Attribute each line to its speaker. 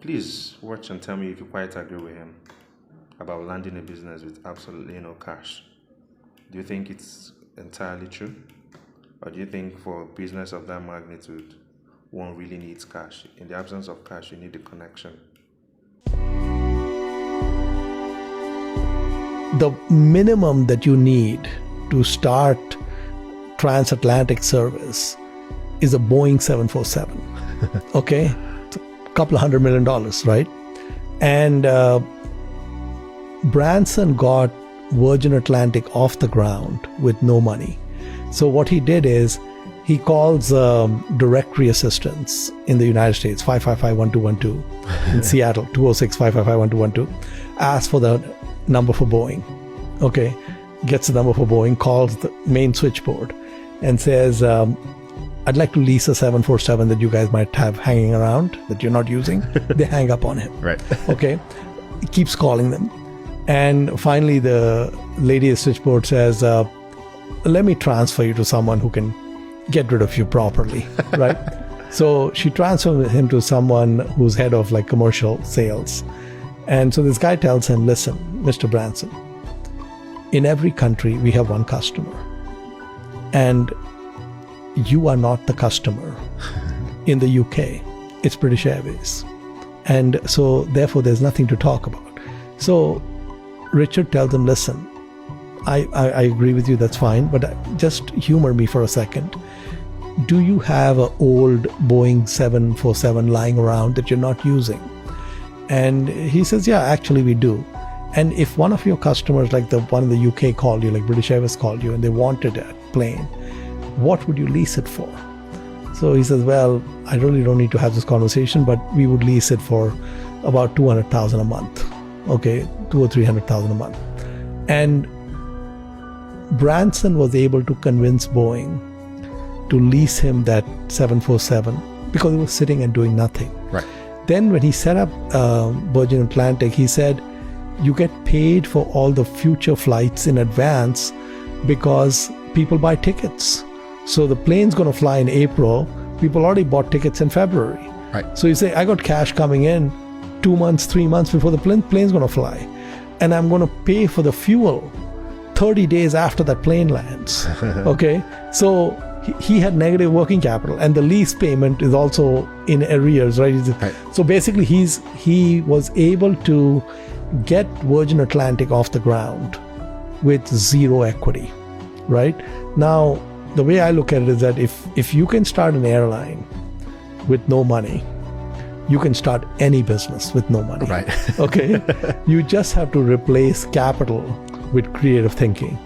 Speaker 1: Please watch and tell me if you quite agree with him about landing a business with absolutely no cash. Do you think it's entirely true? Or do you think for a business of that magnitude, one really needs cash? In the absence of cash, you need a connection.
Speaker 2: The minimum that you need to start transatlantic service is a Boeing 747. Okay? It's a couple of $100 million, right? And Branson got Virgin Atlantic off the ground with no money. So what he did is he calls directory assistants in the United States, 555-1212, in Seattle, 206-555-1212, asks for the number for Boeing. Okay, gets the number for Boeing, calls the main switchboard and says, I'd like to lease a 747 that you guys might have hanging around that you're not using. They hang up on him.
Speaker 3: Right.
Speaker 2: Okay, he keeps calling them. And finally the lady at switchboard says, let me transfer you to someone who can get rid of you properly, right? So she transfers him to someone who's head of like commercial sales. And so this guy tells him, listen, Mr. Branson, in every country we have one customer. And you are not the customer. In the UK, it's British Airways. And so therefore there's nothing to talk about. So Richard tells him, listen, I agree with you, that's fine, but just humor me for a second. Do you have an old Boeing 747 lying around that you're not using? And he says, yeah, actually we do. And if one of your customers, like the one in the UK called you, like British Airways called you, and they wanted a plane, what would you lease it for? So he says, well, I really don't need to have this conversation, but we would lease it for about $200,000 a month. Okay, $200,000 or $300,000 a month. And Branson was able to convince Boeing to lease him that 747 because it was sitting and doing nothing.
Speaker 3: Right.
Speaker 2: Then when he set up Virgin Atlantic, he said, you get paid for all the future flights in advance because people buy tickets. So the plane's going to fly in April. People already bought tickets in February.
Speaker 3: Right.
Speaker 2: So you say, I got cash coming in 2 months, 3 months before the plane's going to fly. And I'm going to pay for the fuel 30 days after that plane lands. Okay. So he had negative working capital, and the lease payment is also in arrears, right?
Speaker 3: Right.
Speaker 2: So basically he was able to get Virgin Atlantic off the ground with zero equity, right? Now, the way I look at it is that if you can start an airline with no money, you can start any business with no money.
Speaker 3: Right.
Speaker 2: Okay? You just have to replace capital with creative thinking.